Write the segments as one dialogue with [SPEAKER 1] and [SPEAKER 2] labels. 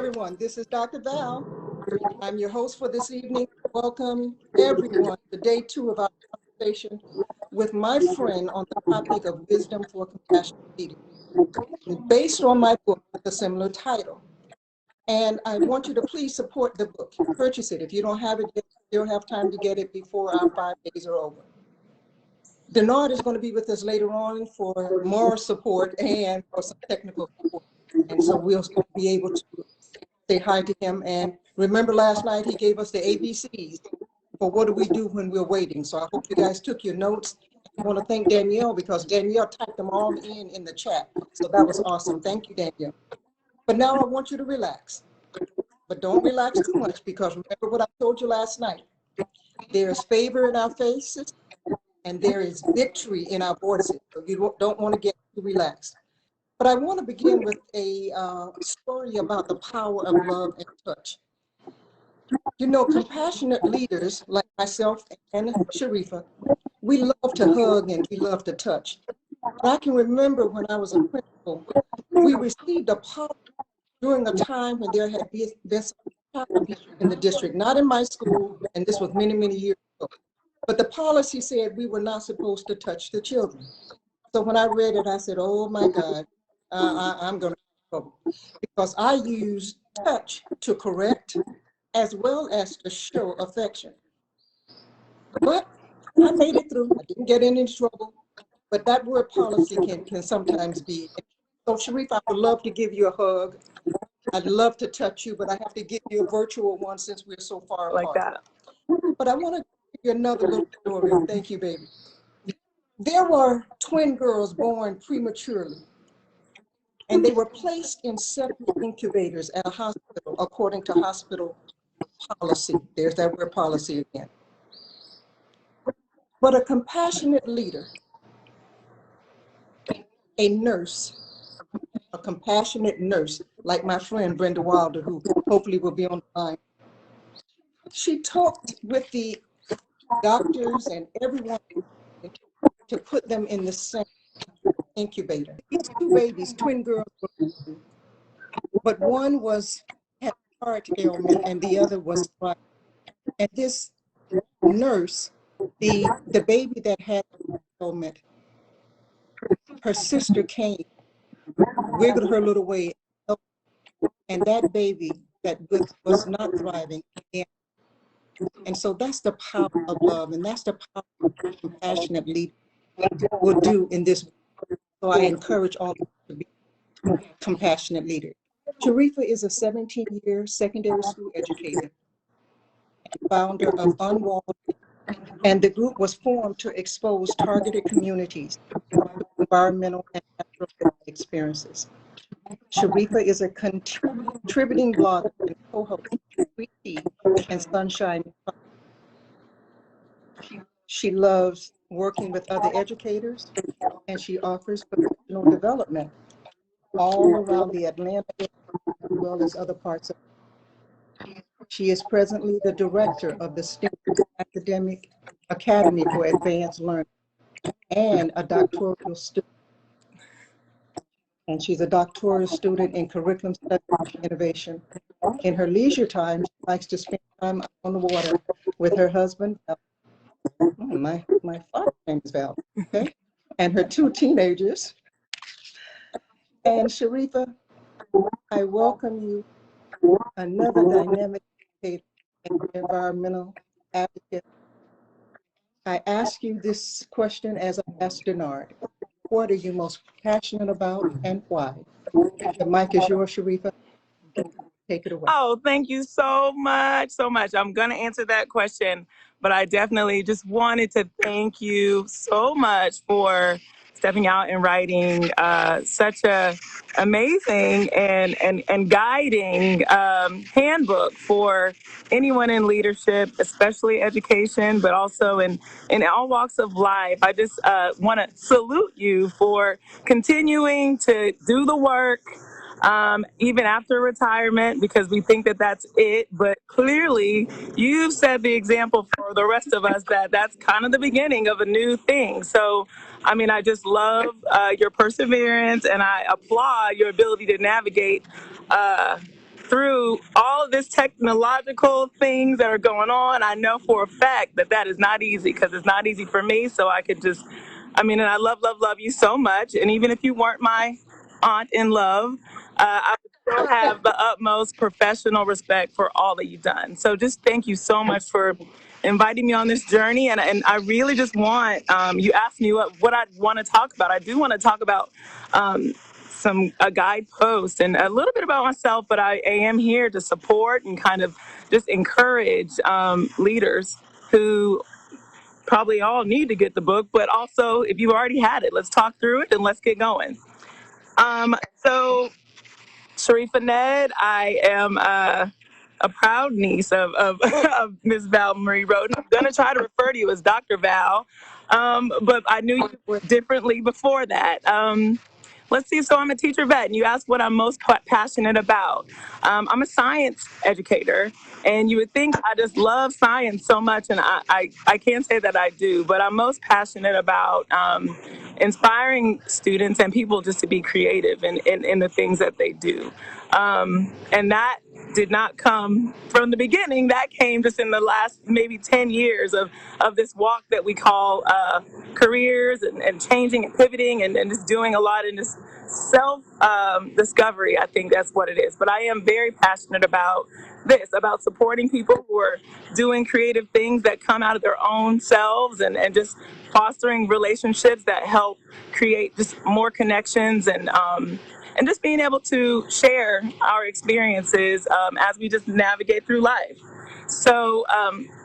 [SPEAKER 1] everyone. This is Dr. Val. I'm your host for this evening. Welcome everyone to day 2 of our conversation with my friend on the topic of wisdom for compassionate leaders, based on my book with a similar title. And I want you to please support the book. Purchase it. If you don't have it yet, you'll have time to get it before our 5 days are over. Denard is going to be with us later on for more support and for some technical support. And so we'll be able to say hi to him. And remember last night he gave us the ABCs for what do we do when we're waiting. So I hope you guys took your notes. I want to thank Danielle because Danielle typed them all in the chat. So that was awesome. Thank you, Danielle. But now I want you to relax. But don't relax too much because remember what I told you last night. There is favor in our faces and there is victory in our voices. So you don't want to get too relaxed. But I want to begin with a story about the power of love and touch. You know, compassionate leaders like myself and Sharifa, we love to hug and we love to touch. And I can remember when I was a principal, we received a policy during a time when there had been some in the district, not in my school, and this was many, many years ago. But the policy said we were not supposed to touch the children. So when I read it, I said, oh my God, I'm going to have trouble. Because I use touch to correct as well as to show affection. But I made it through. I didn't get in any trouble. But that word policy can sometimes be. So Sharif, I would love to give you a hug. I'd love to touch you, but I have to give you a virtual one since we're so far apart.
[SPEAKER 2] Like that.
[SPEAKER 1] But I want to give you another little story. Thank you, baby. There were twin girls born prematurely, and they were placed in separate incubators at a hospital according to hospital policy. There's that word policy again. But a compassionate leader, a nurse, a compassionate nurse, like my friend Brenda Wilder, who hopefully will be on the line, she talked with the doctors and everyone to put them in the same incubator. These 2 babies, twin girls, but one had a heart ailment and the other was blind. And this nurse, the baby that had an ailment, her sister came, wiggled her little way, and that baby that was not thriving. And so that's the power of love, and that's the power of compassionate leader will do in this. So I encourage all of you to be compassionate leaders. Sharifa is a 17-year secondary school educator and founder of Unwalled, and the group was formed to expose targeted communities to environmental and natural experiences. Sharifa is a contributing blogger and co-host of Sweet Tea and Sunshine. She loves working with other educators, and she offers professional development all around the Atlanta area, as well as other parts of. She is presently the director of the STEM Academic Academy for Advanced Learning and a doctoral student. And she's a doctoral student in curriculum studies and innovation. In her leisure time, she likes to spend time on the water with her husband. My father's name is Val, okay? And her 2 teenagers. And Sharifa, I welcome you, another dynamic educator and environmental advocate. I ask you this question as I asked Denard. What are you most passionate about and why? The mic is yours, Sharifa. Take it away.
[SPEAKER 2] Oh, thank you so much, so much. I'm going to answer that question, but I definitely just wanted to thank you so much for stepping out and writing such a amazing and guiding handbook for anyone in leadership, especially education, but also in all walks of life. I just want to salute you for continuing to do the work even after retirement, because we think that that's it. But clearly, you've set the example for the rest of us that that's kind of the beginning of a new thing. So, I mean, I just love your perseverance, and I applaud your ability to navigate through all of this technological things that are going on, I know for a fact that that is not easy, because it's not easy for me. So I could just, I mean, and I love, love, love you so much. And even if you weren't my aunt in love, I would still have the utmost professional respect for all that you've done. So just thank you so much for inviting me on this journey. And I really just want, you asked me what I'd want to talk about. I do want to talk about a guidepost and a little bit about myself, but I am here to support and kind of just encourage leaders who probably all need to get the book, but also if you've already had it, let's talk through it and let's get going. So Sharifa Ned, I am a proud niece of Miss Val Marie Roden. I'm going to try to refer to you as Dr. Val, but I knew you differently before that. Let's see. So I'm a teacher vet, and you asked what I'm most passionate about. I'm a science educator, and you would think I just love science so much, and I can't say that I do, but I'm most passionate about inspiring students and people just to be creative in the things that they do. And that did not come from the beginning. That came just in the last maybe 10 years of this walk that we call careers and changing and pivoting and just doing a lot in this self discovery. I think that's what it is. But I am very passionate about this, about supporting people who are doing creative things that come out of their own selves and just fostering relationships that help create just more connections and just being able to share our experiences as we just navigate through life. So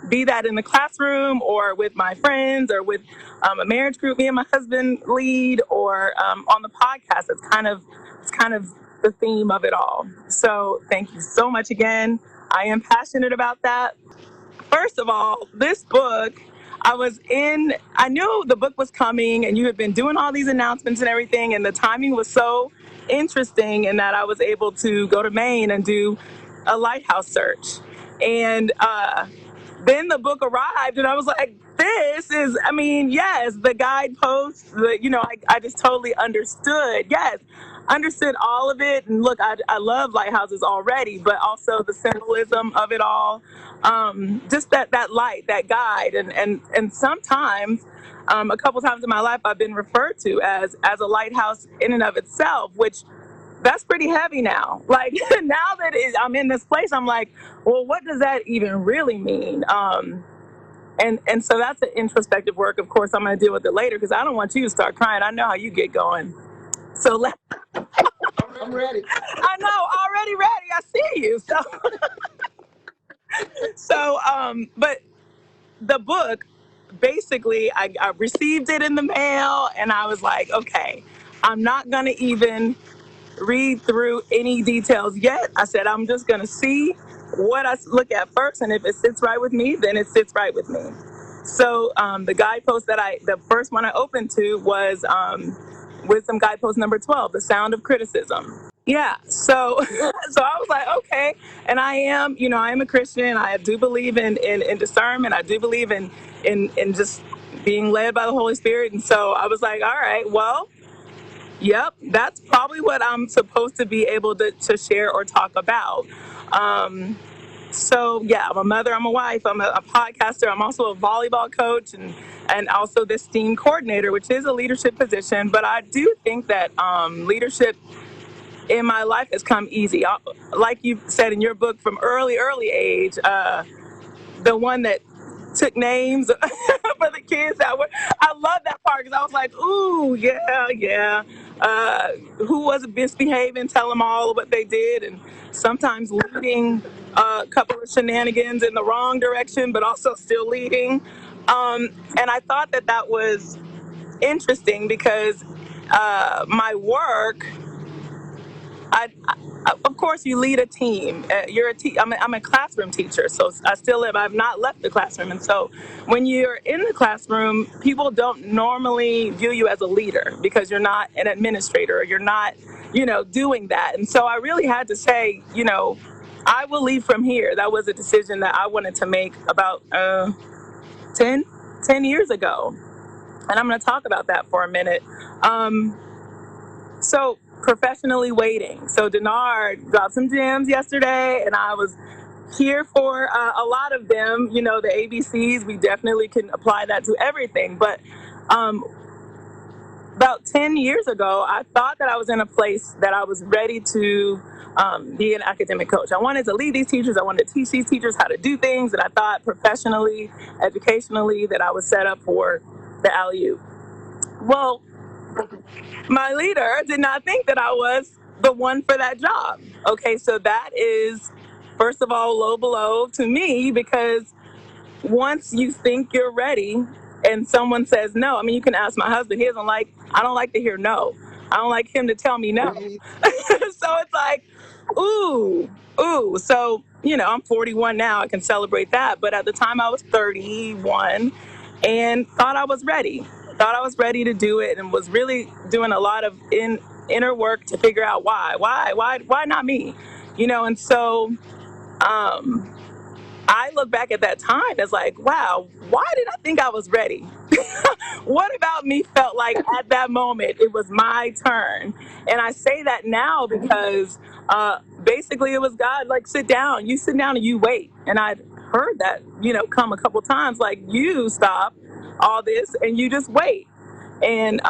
[SPEAKER 2] be that in the classroom or with my friends or with a marriage group me and my husband lead, or on the podcast, it's kind of the theme of it all. So thank you so much again. I am passionate about that. First of all, this book, I knew the book was coming and you had been doing all these announcements and everything, and the timing was so interesting in that I was able to go to Maine and do a lighthouse search. And then the book arrived and I was like, this is, I mean, yes, the guideposts, I just totally understood. Yes, understood all of it. And look, I love lighthouses already, but also the symbolism of it all. Just that light, that guide. And sometimes, a couple times in my life, I've been referred to as a lighthouse in and of itself, which that's pretty heavy now. Like now that I'm in this place, I'm like, well, what does that even really mean? And so that's an introspective work. Of course, I'm going to deal with it later because I don't want you to start crying. I know how you get going. So
[SPEAKER 1] I'm ready.
[SPEAKER 2] I know, already ready. I see you. But the book, basically, I received it in the mail and I was like, okay, I'm not going to even read through any details yet. I said, I'm just going to see what I look at first. And if it sits right with me, then it sits right with me. So the guidepost the first one I opened to was Wisdom Guidepost number 12, The Sound of Criticism. Yeah. So I was like, okay. And I am a Christian. I do believe in discernment. I do believe in just being led by the Holy Spirit. And so I was like, all right, well, yep, that's probably what I'm supposed to be able to share or talk about. So yeah, I'm a mother, I'm a wife, I'm a podcaster, I'm also a volleyball coach and also this team coordinator, which is a leadership position. But I do think that leadership in my life has come easy. Like you said in your book, from early age, the one that took names for the kids I love that part because I was like, ooh, yeah. Who wasn't misbehaving, tell them all what they did, and sometimes leading a couple of shenanigans in the wrong direction, but also still leading. And I thought that was interesting because my work, of course, you lead a team. I'm a classroom teacher, so I still live. I've not left the classroom, and so when you're in the classroom, people don't normally view you as a leader because you're not an administrator or you're not, doing that. And so I really had to say, I will leave from here. That was a decision that I wanted to make about 10 years ago, and I'm going to talk about that for a minute. So professionally waiting. So Denard dropped some gems yesterday, and I was here for a lot of them. You know, the ABCs, we definitely can apply that to everything. But about 10 years ago, I thought that I was in a place that I was ready to be an academic coach. I wanted to lead these teachers. I wanted to teach these teachers how to do things, and I thought professionally, educationally, that I was set up for the alley-oop. Well, my leader did not think that I was the one for that job. Okay, so that is, first of all, low below to me, because once you think you're ready and someone says no, I mean, you can ask my husband. I don't like to hear no. I don't like him to tell me no. So it's like, ooh. So, you know, I'm 41 now. I can celebrate that. But at the time I was 31 and thought I was ready. Thought I was ready to do it, and was really doing a lot of inner work to figure out why not me? You know, and so I look back at that time as like, wow, why did I think I was ready? What about me felt like at that moment it was my turn? And I say that now because basically it was God, like, you sit down and you wait. And I'd heard that, you know, come a couple times, like, you stop all this and you just wait. And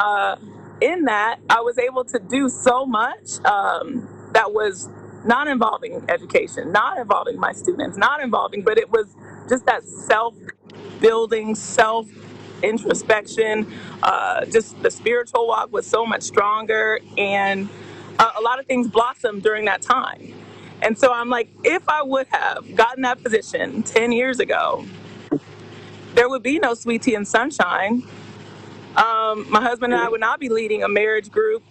[SPEAKER 2] in that, I was able to do so much that was not involving education, not involving my students, but it was just that self-building, self-introspection. Just the spiritual walk was so much stronger, and a lot of things blossomed during that time. And so I'm like, if I would have gotten that position 10 years ago, there would be no sweet tea and sunshine. My husband and I would not be leading a marriage group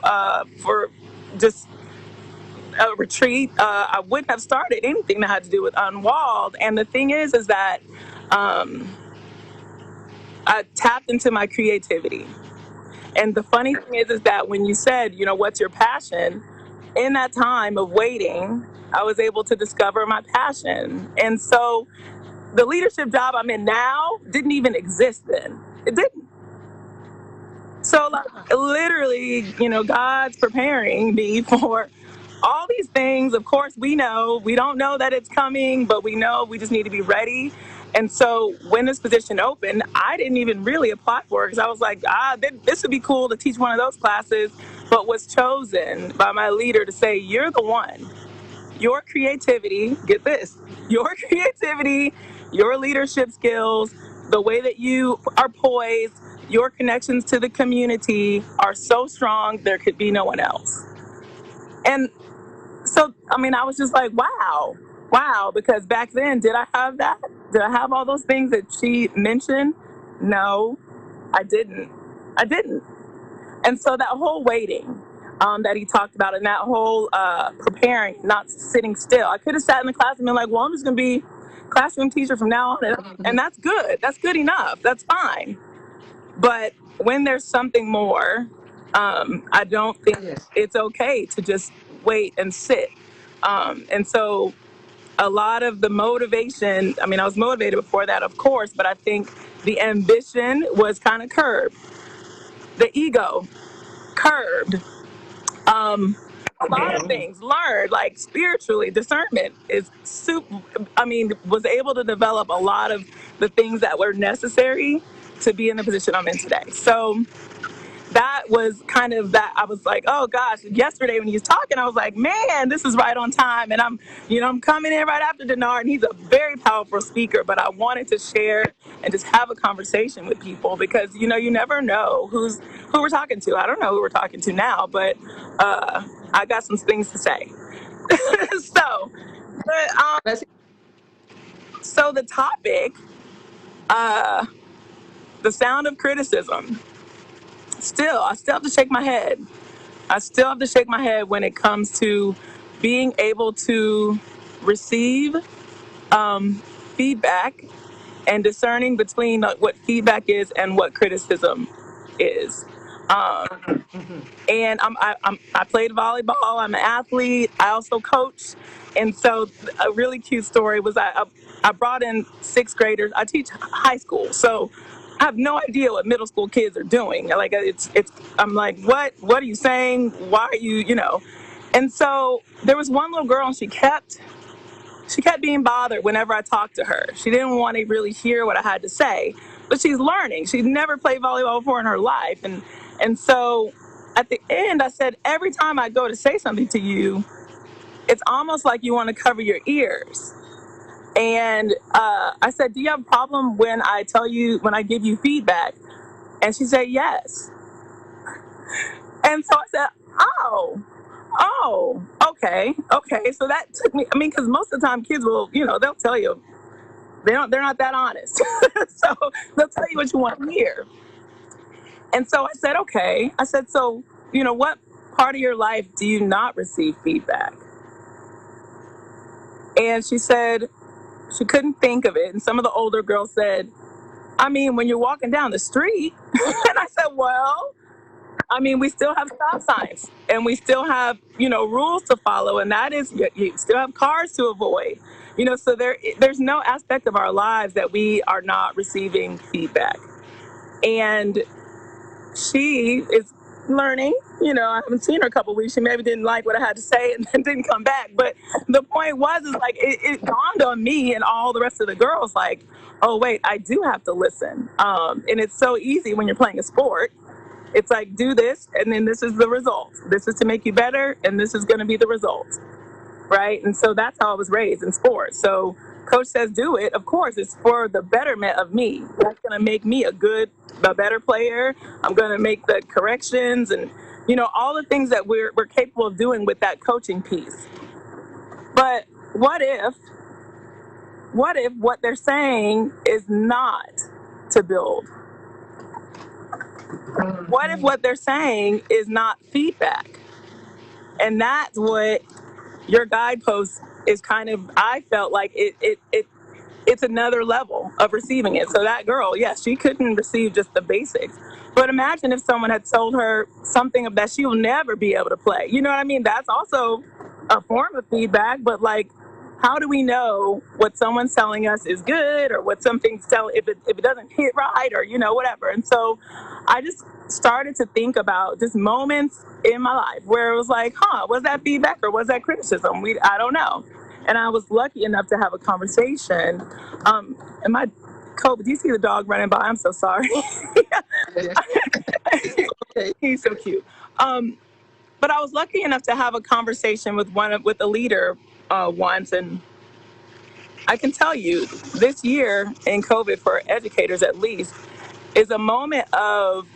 [SPEAKER 2] for just a retreat. I wouldn't have started anything that had to do with Unwalled. And the thing is that I tapped into my creativity. And the funny thing is that when you said, you know, what's your passion? In that time of waiting, I was able to discover my passion. And so the leadership job I'm in now didn't even exist then. It didn't. So, like, literally, you know, God's preparing me for all these things. Of course, we don't know that it's coming, but we know we just need to be ready. And so when this position opened, I didn't even really apply for it because I was like, this would be cool to teach one of those classes, but was chosen by my leader to say, you're the one. Your creativity, get this, your creativity, your leadership skills, the way that you are poised, your connections to the community are so strong, there could be no one else. And so, I mean, I was just like, wow, because back then, did I have that? Did I have all those things that she mentioned? No, I didn't. And so that whole waiting that he talked about, and that whole preparing, not sitting still. I could have sat in the class and been like, well, I'm just going to be classroom teacher from now on. And that's good. That's good enough. That's fine. But when there's something more, I don't think it's okay to just wait and sit. And so a lot of the motivation, I mean, I was motivated before that, of course, but I think the ambition was kind of curbed. The ego curbed. A lot of things learned, like spiritually, discernment is super. I mean, was able to develop a lot of the things that were necessary to be in the position I'm in today. So that was kind of that. I was like, oh gosh, yesterday when he was talking, I was like, man, this is right on time. And I'm coming in right after Denard, and he's a very powerful speaker, but I wanted to share and just have a conversation with people because, you know, you never know who we're talking to. I don't know who we're talking to now, but I got some things to say. So, so the topic, the sound of criticism. I still have to shake my head. I still have to shake my head when it comes to being able to receive feedback and discerning between what feedback is and what criticism is. And I played volleyball. I'm an athlete. I also coach. And so a really cute story was I brought in sixth graders. I teach high school. So I have no idea what middle school kids are doing. Like I'm like, what are you saying? Why are you, And so there was one little girl, and she kept being bothered whenever I talked to her. She didn't want to really hear what I had to say, but she's learning. She's never played volleyball before in her life. And so at the end, I said, every time I go to say something to you, it's almost like you want to cover your ears. And I said, do you have a problem when I give you feedback? And she said, yes. And so I said, oh, okay. So that took me, because most of the time kids will, they'll tell you, they're not that honest. So they'll tell you what you want to hear. And so I said, okay. I said, so, what part of your life do you not receive feedback? And she said she couldn't think of it. And some of the older girls said, when you're walking down the street. And I said, well, we still have stop signs, and we still have, rules to follow. And that is, you still have cars to avoid, so there's no aspect of our lives that we are not receiving feedback. And she is learning, I haven't seen her a couple of weeks. She maybe didn't like what I had to say and then didn't come back. But the point is like, it dawned on me and all the rest of the girls, like, oh, wait, I do have to listen. And it's so easy when you're playing a sport. It's like, do this, and then this is the result. This is to make you better, and this is going to be the result, right? And so that's how I was raised in sports. So coach says do it. Of course, it's for the betterment of me. That's going to make me a better player. I'm going to make the corrections and, all the things that we're capable of doing with that coaching piece. But what if what they're saying is not to build? What if what they're saying is not feedback? And that's what your guidepost is kind of, I felt like it's another level of receiving it. So that girl, yes, she couldn't receive just the basics. But imagine if someone had told her something that she will never be able to play. You know what I mean? That's also a form of feedback, but like, how do we know what someone's telling us is good, or what something's if it doesn't hit right, or whatever? And so I just started to think about just moments in my life where it was like, was that feedback or was that criticism? I don't know. And I was lucky enough to have a conversation. And my Kobe, do you see the dog running by? I'm so sorry. He's so cute. But I was lucky enough to have a conversation with a leader once, and I can tell you, this year in COVID, for educators at least, is a moment of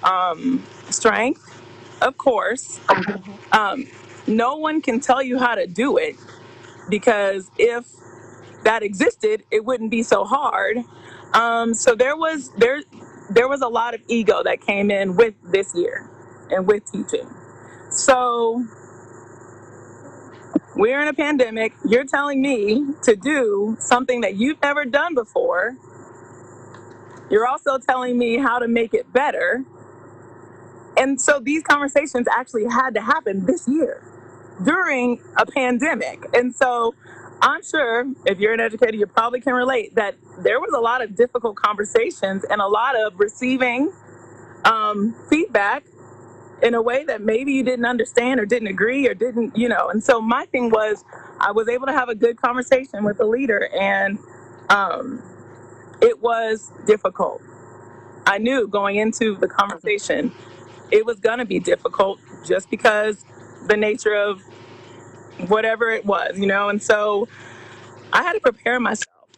[SPEAKER 2] strength, of course. No one can tell you how to do it, because if that existed, it wouldn't be so hard. So there was a lot of ego that came in with this year and with teaching. So we're in a pandemic. You're telling me to do something that you've never done before. You're also telling me how to make it better. And so these conversations actually had to happen this year during a pandemic. And so I'm sure if you're an educator, you probably can relate that there was a lot of difficult conversations and a lot of receiving feedback in a way that maybe you didn't understand or didn't agree or didn't, And so my thing was, I was able to have a good conversation with the leader, and it was difficult. I knew going into the conversation, it was going to be difficult just because the nature of whatever it was, And so I had to prepare myself,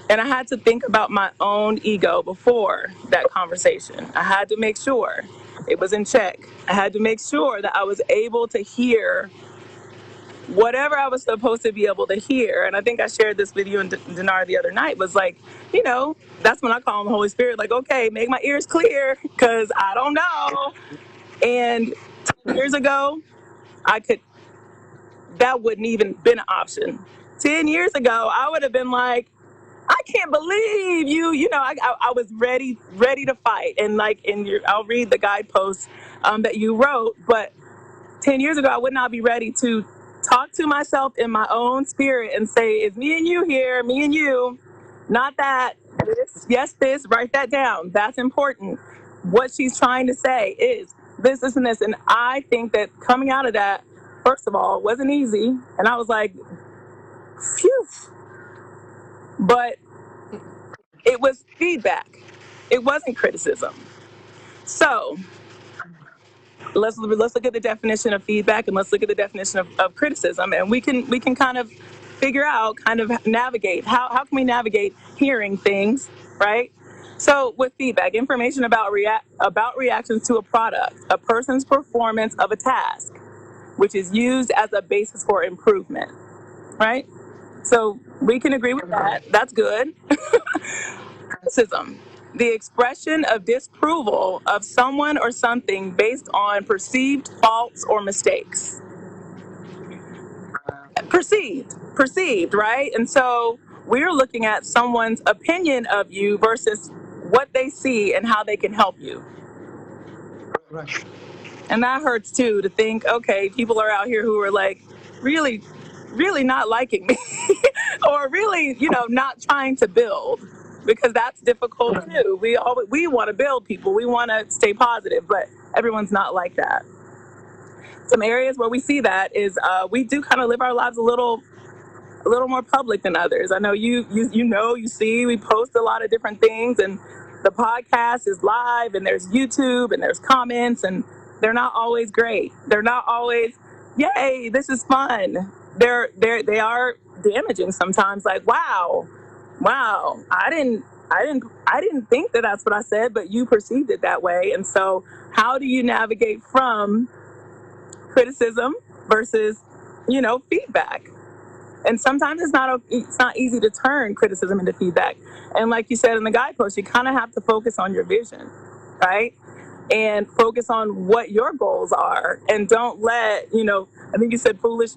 [SPEAKER 2] and I had to think about my own ego before that conversation. I had to make sure it was in check. I had to make sure that I was able to hear whatever I was supposed to be able to hear. And I think I shared this with you and Dinar the other night, was like, that's when I call on the Holy Spirit, like, okay, make my ears clear, because I don't know. And 10 years ago, that wouldn't even been an option. 10 years ago, I would have been like, I can't believe you. I was ready to fight. And like I'll read the guideposts that you wrote. But 10 years ago, I would not be ready to talk to myself in my own spirit and say, it's me and you here, me and you. Not that this, write that down. That's important. What she's trying to say is this, and this. And I think that coming out of that, first of all, wasn't easy. And I was like, phew. But it was feedback. It wasn't criticism. So let's look at the definition of feedback, and let's look at the definition of criticism, and we can kind of figure out, kind of navigate how can we navigate hearing things, right? So with feedback, information about reactions to a product, a person's performance of a task, which is used as a basis for improvement, right? So we can agree with that. That's good. Criticism, the expression of disapproval of someone or something based on perceived faults or mistakes. Perceived, right? And so we're looking at someone's opinion of you versus what they see and how they can help you.
[SPEAKER 1] Right.
[SPEAKER 2] And that hurts too, to think, okay, people are out here who are like really, really not liking me or really, not trying to build, because that's difficult too. We want to build people. We want to stay positive, but everyone's not like that. Some areas where we see that is we do kind of live our lives a little more public than others. I know you see, we post a lot of different things, and the podcast is live, and there's YouTube, and there's comments, and they're not always great. They're not always, yay, this is fun. They are damaging sometimes. Like, wow, I didn't think that that's what I said, but you perceived it that way. And so, how do you navigate from criticism versus, feedback? And sometimes it's not easy to turn criticism into feedback. And like you said in the guidepost, you kind of have to focus on your vision, right? And focus on what your goals are, and don't let, I think you said foolish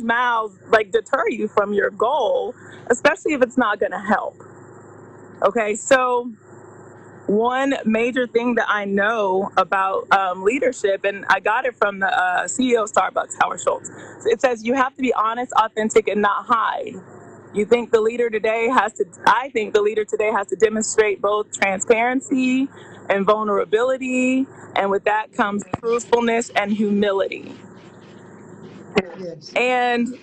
[SPEAKER 2] mouths like deter you from your goal, especially if it's not going to help. Okay, so one major thing that I know about leadership, and I got it from the CEO of Starbucks, Howard Schultz. It says you have to be honest, authentic, and not hide. I think the leader today has to demonstrate both transparency and vulnerability, and with that comes truthfulness and humility.
[SPEAKER 1] Yes.
[SPEAKER 2] And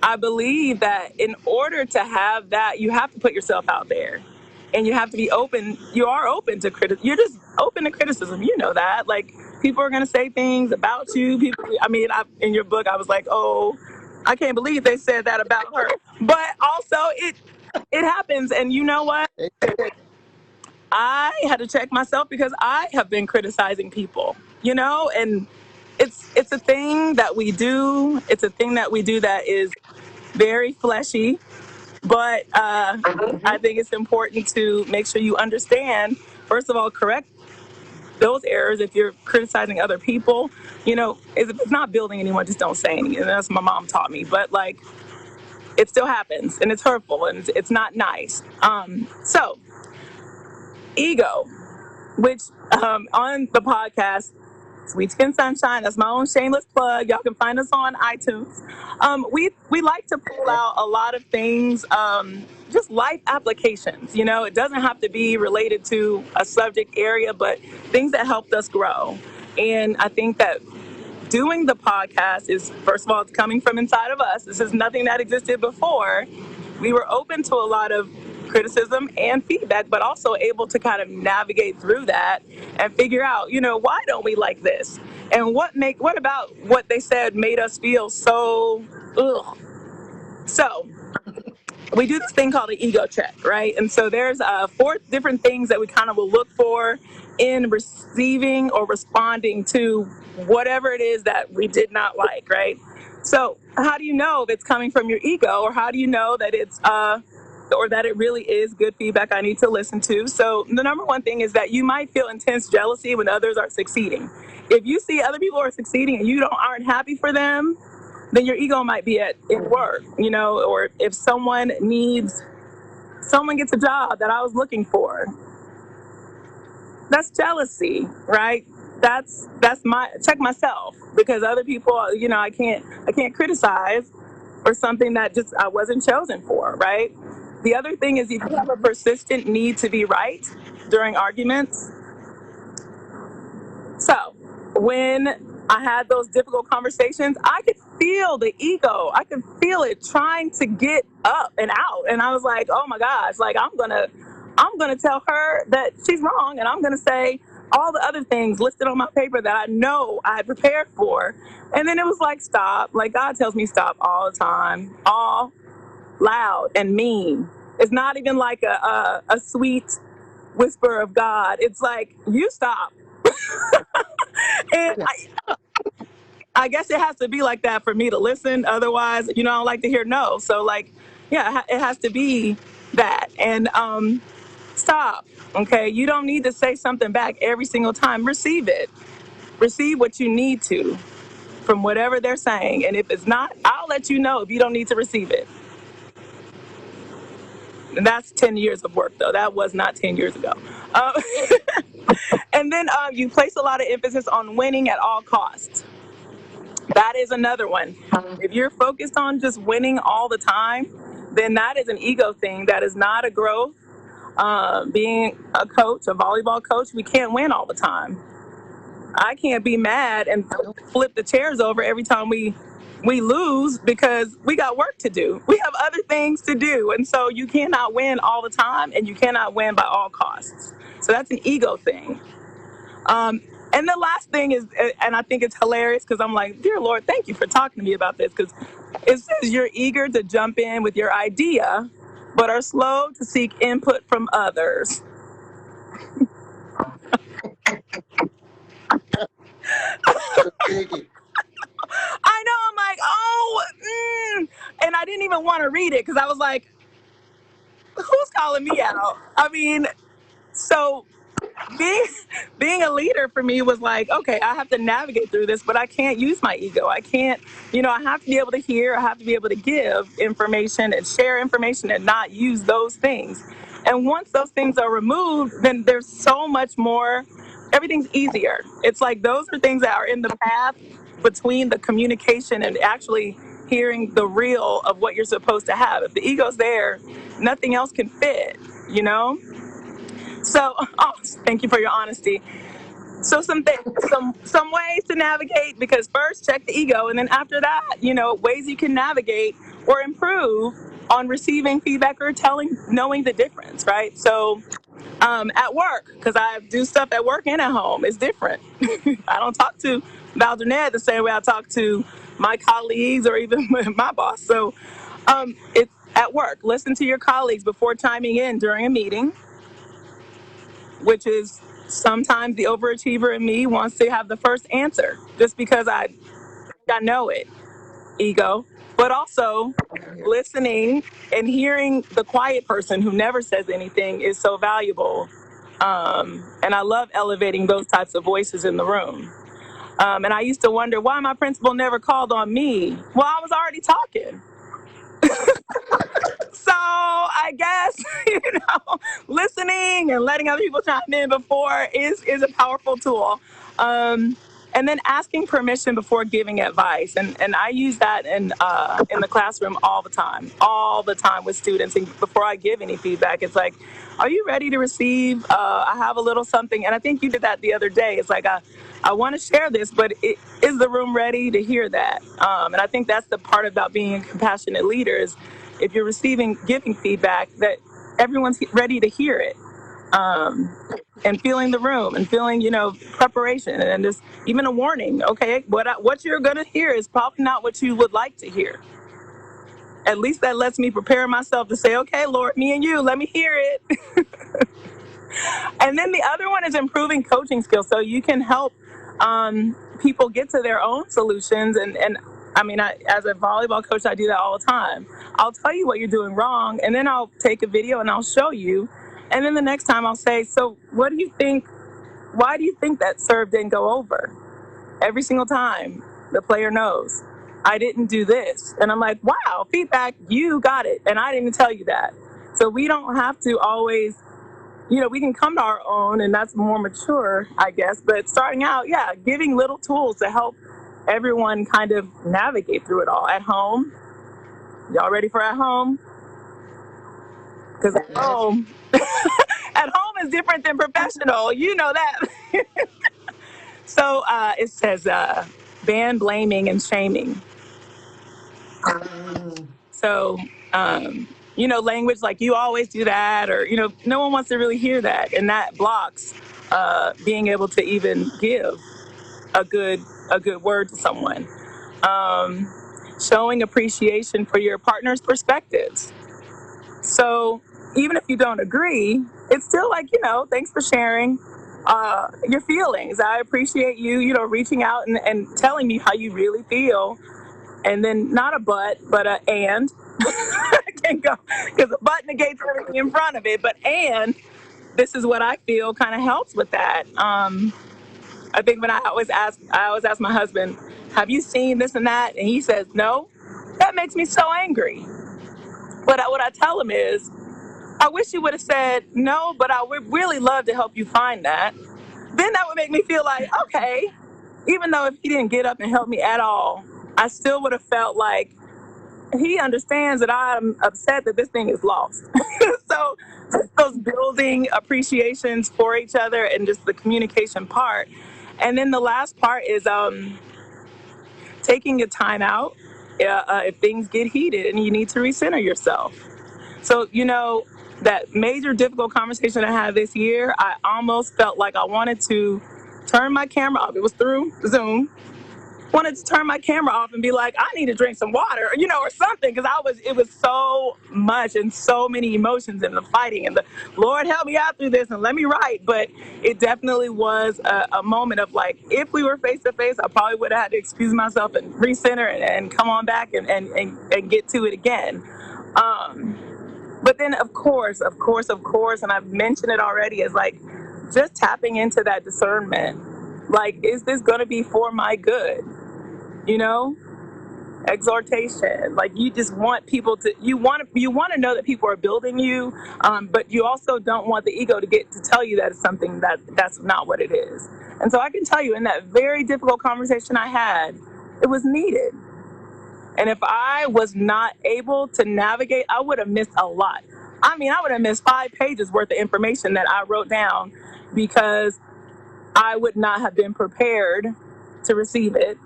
[SPEAKER 2] I believe that in order to have that, you have to put yourself out there, and you have to be open. You are open to criticism. You're just open to criticism. You know that. Like, people are going to say things about you. In your book, I was like, oh, I can't believe they said that about her. But also, it happens. And you know what? I had to check myself, because I have been criticizing people, and it's a thing that we do. It's a thing that we do that is very fleshy, but I think it's important to make sure you understand, first of all, correct those errors. If you're criticizing other people, if it's not building anyone, just don't say anything. And that's what my mom taught me. But like, it still happens, and it's hurtful, and it's not nice. So ego, which on the podcast, Sweet Skin Sunshine, that's my own shameless plug. Y'all can find us on iTunes. We like to pull out a lot of things, just life applications. It doesn't have to be related to a subject area, but things that helped us grow. And I think that doing the podcast is, first of all, it's coming from inside of us. This is nothing that existed before. We were open to a lot of criticism and feedback, but also able to kind of navigate through that and figure out, why don't we like this? And what about what they said made us feel so, ugh. So we do this thing called an ego check, right? And so there's 4 different things that we kind of will look for in receiving or responding to whatever it is that we did not like, right? So how do you know if it's coming from your ego, or how do you know that it's or that it really is good feedback I need to listen to? So the number one thing is that you might feel intense jealousy when others are succeeding. If you see other people are succeeding and you aren't happy for them, then your ego might be at work, or if someone gets a job that I was looking for, that's jealousy, right? That's check myself, because other people, I can't criticize for something that just I wasn't chosen for, right? The other thing is if you have a persistent need to be right during arguments. So when I had those difficult conversations, I could feel the ego. I could feel it trying to get up and out. And I was like, oh my gosh, like I'm gonna tell her that she's wrong, and I'm gonna say all the other things listed on my paper that I know I had prepared for. And then it was like, stop. Like God tells me stop all the time, all loud and mean. It's not even like a sweet whisper of God. It's like, you stop. And I guess it has to be like that for me to listen. Otherwise, I don't like to hear no. So like, yeah, it has to be that. And stop. Okay. You don't need to say something back every single time. Receive it. Receive what you need to from whatever they're saying. And if it's not, I'll let you know if you don't need to receive it. And that's 10 years of work, though. That was not 10 years ago. And then you place a lot of emphasis on winning at all costs. That is another one. If you're focused on just winning all the time, then that is an ego thing. That is not a growth. Being a coach, a volleyball coach, we can't win all the time. I can't be mad and flip the chairs over every time we lose because we got work to do. We have other things to do. And so you cannot win all the time, and you cannot win by all costs. So that's an ego thing. And the last thing is, and I think it's hilarious because I'm like, dear Lord, thank you for talking to me about this, because it says you're eager to jump in with your idea, but are slow to seek input from others. I know, I'm like, and I didn't even want to read it because I was like, who's calling me out? I mean, so being a leader for me was like, okay, I have to navigate through this, but I can't use my ego. I can't, I have to be able to hear, I have to be able to give information and share information and not use those things. And once those things are removed, then there's so much more, everything's easier. It's like those are things that are in the path between the communication and actually hearing the real of what you're supposed to have. If the ego's there, nothing else can fit, you know? So, thank you for your honesty. So some ways to navigate, because first check the ego, and then after that, ways you can navigate or improve on receiving feedback or knowing the difference, right? So at work, because I do stuff at work and at home, it's different. I don't talk to Valdernette the same way I talk to my colleagues or even my boss. So it's at work. Listen to your colleagues before chiming in during a meeting, which is sometimes the overachiever in me wants to have the first answer just because I know it, ego. But also listening and hearing the quiet person who never says anything is so valuable. And I love elevating those types of voices in the room. And I used to wonder why my principal never called on me. Well, I was already talking. So I guess, listening and letting other people chime in before is a powerful tool. And then asking permission before giving advice. And I use that in the classroom all the time with students. And before I give any feedback, it's like, are you ready to receive? I have a little something. And I think you did that the other day. It's like, I want to share this, but is the room ready to hear that? And I think that's the part about being a compassionate leader is if you're giving feedback, that everyone's ready to hear it. And feeling the room and feeling, preparation and just even a warning. Okay, what you're going to hear is probably not what you would like to hear. At least that lets me prepare myself to say, okay, Lord, me and you, let me hear it. And then the other one is improving coaching skills. So you can help people get to their own solutions. And I mean, as a volleyball coach, I do that all the time. I'll tell you what you're doing wrong, and then I'll take a video and I'll show you. And then the next time I'll say, so what do you think? Why do you think that serve didn't go over? Every single time the player knows I didn't do this. And I'm like, wow, feedback, you got it. And I didn't tell you that. So we don't have to always, we can come to our own, and that's more mature, I guess. But starting out, giving little tools to help everyone kind of navigate through it all. At home, y'all ready for at home? Because at home, at home is different than professional. You know that. So it says ban blaming and shaming. So, language like you always do that, or, no one wants to really hear that. And that blocks being able to even give a good, a good word to someone. Um, Showing appreciation for your partner's perspectives. So even if you don't agree, it's still like, thanks for sharing your feelings. I appreciate you, reaching out and telling me how you really feel. And then not a but a and. Can go because a but negates everything in front of it. But and this is what I feel kind of helps with that. I think when I always ask my husband, have you seen this and that? And he says, no. That makes me so angry. But what I tell him is, I wish you would have said no, but I would really love to help you find that. Then that would make me feel like, okay, even though if he didn't get up and help me at all, I still would have felt like he understands that I'm upset that this thing is lost. So those building appreciations for each other and just the communication part. And then the last part is taking your time out if things get heated and you need to recenter yourself. So, that major difficult conversation I had this year, I almost felt like I wanted to turn my camera off. It was through Zoom. Wanted to turn my camera off and be like, I need to drink some water, or something, because it was so much and so many emotions and the fighting and the Lord help me out through this and let me write. But it definitely was a moment of like, if we were face to face, I probably would have had to excuse myself and recenter and come on back and get to it again. But then of course, and I've mentioned it already, is like just tapping into that discernment. Like, is this going to be for my good? Exhortation. Like, you just want people to, you want to know that people are building you, but you also don't want the ego to get to tell you that it's something that's not what it is. And so I can tell you, in that very difficult conversation I had, it was needed. And if I was not able to navigate, I would have missed a lot. I mean, I would have missed 5 pages worth of information that I wrote down because I would not have been prepared to receive it.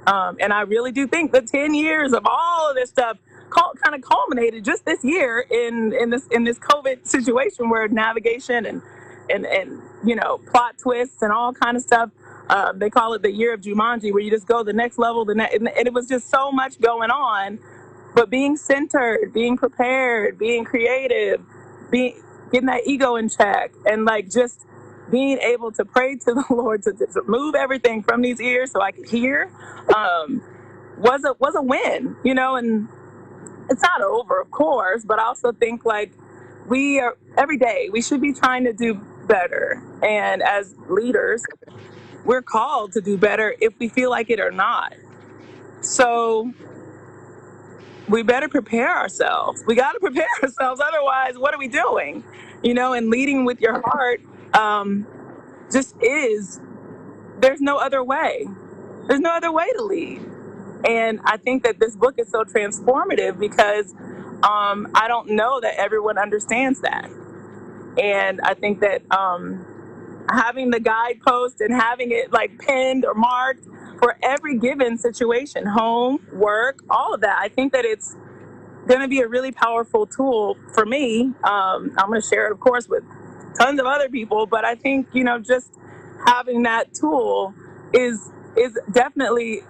[SPEAKER 2] And I really do think the 10 years of all of this stuff kind of culminated just this year in this COVID situation, where navigation and plot twists and all kind of stuff. They call it the year of Jumanji, where you just go the next level, and it was just so much going on. But being centered, being prepared, being creative, getting that ego in check, and like just being able to pray to the Lord to move everything from these ears so I could hear, was a win, and it's not over, of course, but I also think like every day we should be trying to do better. And as leaders, we're called to do better if we feel like it or not. So we better prepare ourselves. We got to prepare ourselves. Otherwise, what are we doing? And leading with your heart there's no other way. There's no other way to lead. And I think that this book is so transformative because I don't know that everyone understands that. And I think that having the guidepost and having it like pinned or marked for every given situation, home, work, all of that, I think that it's going to be a really powerful tool for me. I'm going to share it, of course, with tons of other people, but I think, just having that tool is definitely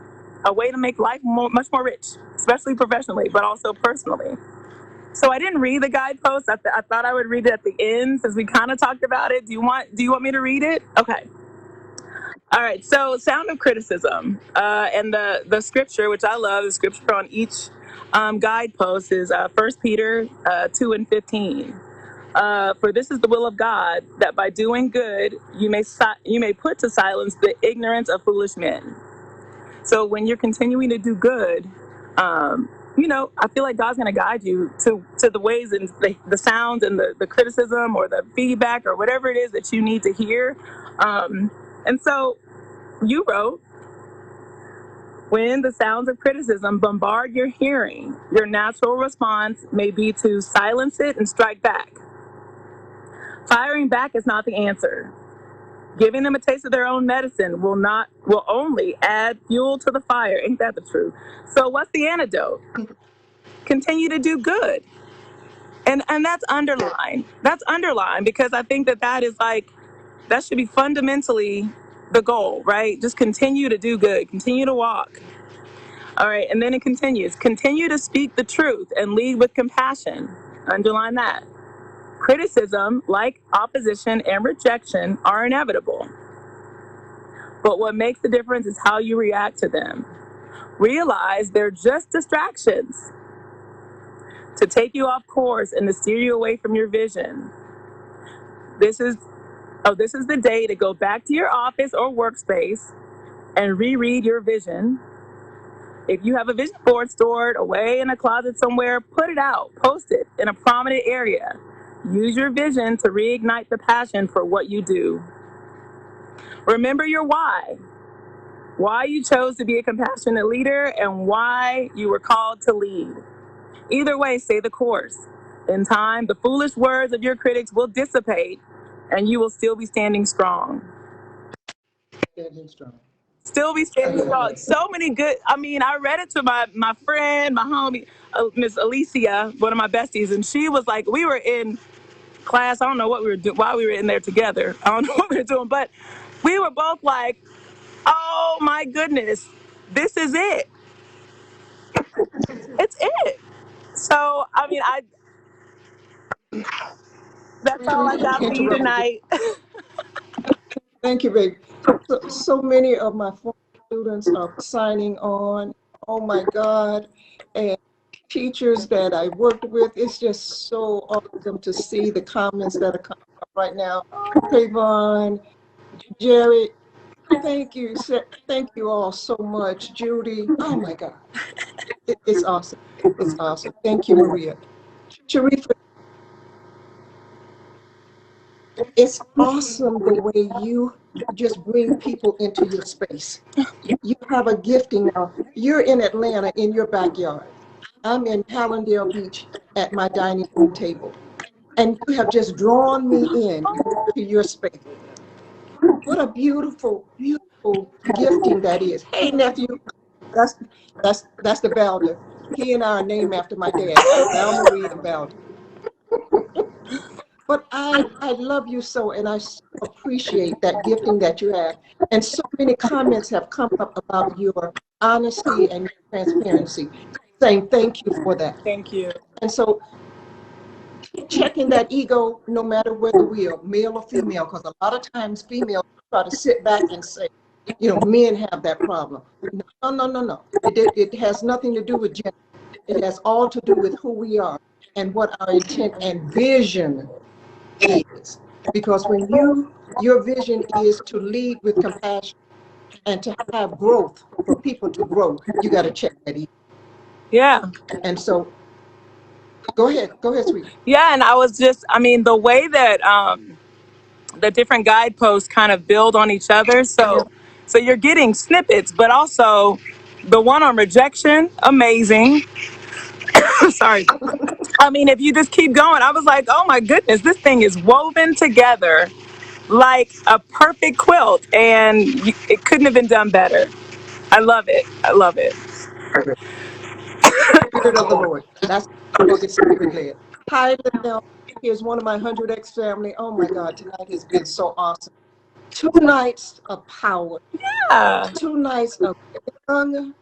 [SPEAKER 2] a way to make life much more rich, especially professionally, but also personally. So I didn't read the guidepost. I thought I would read it at the end, since we kind of talked about it. Do you want me to read it? Okay. All right. So, sound of criticism, and the scripture, which I love, the scripture on each guidepost is 1 Peter 2:15. For this is the will of God, that by doing good you may put to silence the ignorance of foolish men. So when you're continuing to do good, I feel like God's going to guide you to the ways and the sounds and the criticism or the feedback or whatever it is that you need to hear. And so you wrote, When the sounds of criticism bombard your hearing, your natural response may be to silence it and strike back. Firing back is not the answer. Giving them a taste of their own medicine will only add fuel to the fire. Ain't that the truth? So what's the antidote? Continue to do good. And that's underlined. That's underlined because I think that is like, that should be fundamentally the goal, right? Just continue to do good, continue to walk. All right, and then it continues. Continue to speak the truth and lead with compassion. Underline that. Criticism, like opposition and rejection, are inevitable. But what makes the difference is how you react to them. Realize they're just distractions to take you off course and to steer you away from your vision. This is the day to go back to your office or workspace and reread your vision. If you have a vision board stored away in a closet somewhere, put it out, post it in a prominent area. Use your vision to reignite the passion for what you do. Remember your why you chose to be a compassionate leader and why you were called to lead. Either way, stay the course. In time, the foolish words of your critics will dissipate and you will still be standing strong.
[SPEAKER 1] Standing strong.
[SPEAKER 2] Still be standing strong. So many good, I read it to my friend, my homie, Miss Alicia, one of my besties, and she was like, we were in class, I don't know what we were doing, why we were in there together. I don't know what we were doing, but we were both like, oh my goodness, this is it. It's it. So, that's all I got for you tonight.
[SPEAKER 1] Thank you, baby. So many of my former students are signing on. Oh my God. And teachers that I worked with, it's just so awesome to see the comments that are coming up right now. Trayvon, Jerry, thank you. Thank you all so much. Judy, oh my God. It's awesome. It's awesome. Thank you, Maria. Sharifa, it's awesome the way you just bring people into your space. You have a gifting now. You're in Atlanta in your backyard. I'm in Hallandale Beach at my dining room table. And you have just drawn me in to your space. What a beautiful, beautiful gifting that is. Hey, nephew, that's that's the Belder. He and I are named after my dad, Val Marie and Belder. But I love you so, and I so appreciate that gifting that you have. And so many comments have come up about your honesty and your transparency, saying thank you for that.
[SPEAKER 2] Thank you.
[SPEAKER 1] And so checking that ego, no matter whether we are male or female, because a lot of times females try to sit back and say, men have that problem. No. It has nothing to do with gender. It has all to do with who we are and what our intent and vision is. Because when your vision is to lead with compassion and to have growth for people to grow, you got to check that ego.
[SPEAKER 2] Yeah.
[SPEAKER 1] And so go ahead, sweetie.
[SPEAKER 2] Yeah, and I was just, the way that the different guideposts kind of build on each other. So you're getting snippets, but also the one on rejection, amazing. Sorry. If you just keep going, I was like, oh my goodness, this thing is woven together like a perfect quilt, and it couldn't have been done better. I love it. I love it.
[SPEAKER 1] Spirit of the Lord. That's the book is spirit led. Hi, Linnell. Here's one of my 100X family. Oh my God, tonight has been so awesome. 2 nights of power.
[SPEAKER 2] Yeah.
[SPEAKER 1] 2 nights of young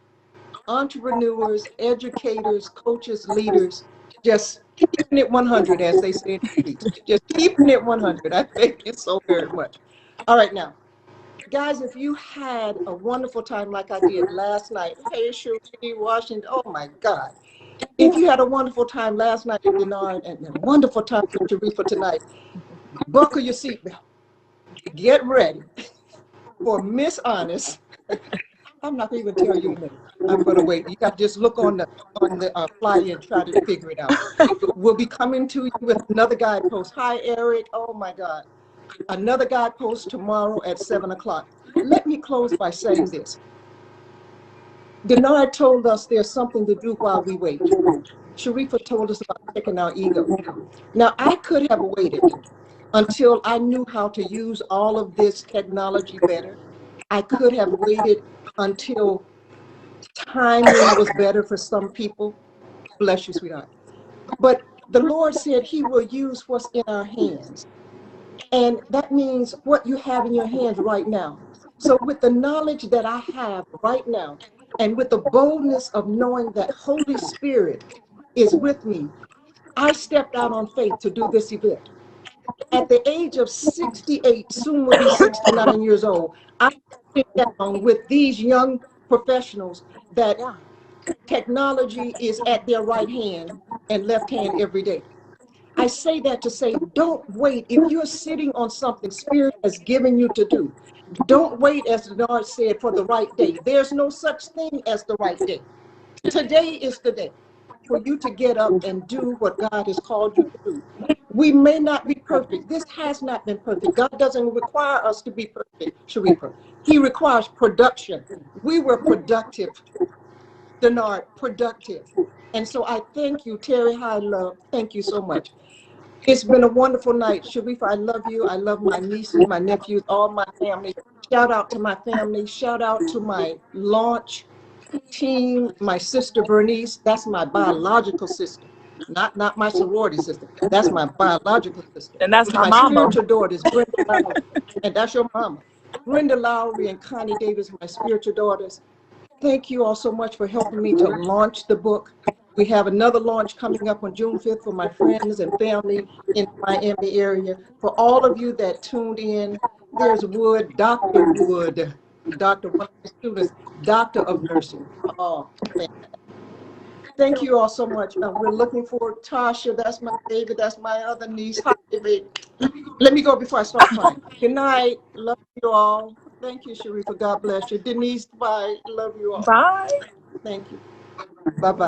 [SPEAKER 1] entrepreneurs, educators, coaches, leaders, just keeping it 100, as they say in the streets. Just keeping it 100. I thank you so very much. All right, now, guys, if you had a wonderful time like I did last night, hey, Cherie, Washington, oh my God. If you had a wonderful time last night with Denard and a wonderful time with Sharifa tonight, buckle your seatbelt. Get ready for Miss Honest. I'm not going to even tell you the name. I'm going to wait. You got to just look on the flyer and try to figure it out. We'll be coming to you with another guidepost. Hi, Eric. Oh, my God. Another guidepost tomorrow at 7 o'clock. Let me close by saying this. Denard told us there's something to do while we wait. Sharifa told us about checking our ego. Now, I could have waited until I knew how to use all of this technology better. I could have waited until timing was better for some people. Bless you, sweetheart. But the Lord said he will use what's in our hands. And that means what you have in your hands right now. So with the knowledge that I have right now, and with the boldness of knowing that Holy Spirit is with me, I stepped out on faith to do this event. At the age of 68, soon will be 69 years old, I'm sitting down with these young professionals that technology is at their right hand and left hand every day. I say that to say, don't wait. If you're sitting on something Spirit has given you to do, don't wait, as the Lord said, for the right day. There's no such thing as the right day. Today is the day for you to get up and do what God has called you to do. We may not be perfect. This has not been perfect. God doesn't require us to be perfect, Sharifa. He requires production. We were productive, Denard, productive. And so I thank you, Terry High Love. Thank you so much. It's been a wonderful night. Sharifa, I love you. I love my nieces, my nephews, all my family. Shout out to my family. Shout out to my launch team, my sister Bernice. That's my biological sister, not my sorority sister. That's my biological sister.
[SPEAKER 2] And that's
[SPEAKER 1] To
[SPEAKER 2] my
[SPEAKER 1] my
[SPEAKER 2] mama.
[SPEAKER 1] spiritual daughters, Brenda Lowry, and that's your mama. Brenda Lowry and Connie Davis, my spiritual daughters. Thank you all so much for helping me to launch the book. We have another launch coming up on June 5th for my friends and family in the Miami area. For all of you that tuned in, there's Wood, Dr. Wood, Dr. one of my students, Doctor of Nursing. Oh, man. Thank you all so much. We're looking for Tasha. That's my baby. That's my other niece. Hi, baby. Let me go before I start crying. Good night. Love you all. Thank you, Sharifa. God bless you. Denise, bye. Love you all.
[SPEAKER 2] Bye.
[SPEAKER 1] Thank you. Bye-bye.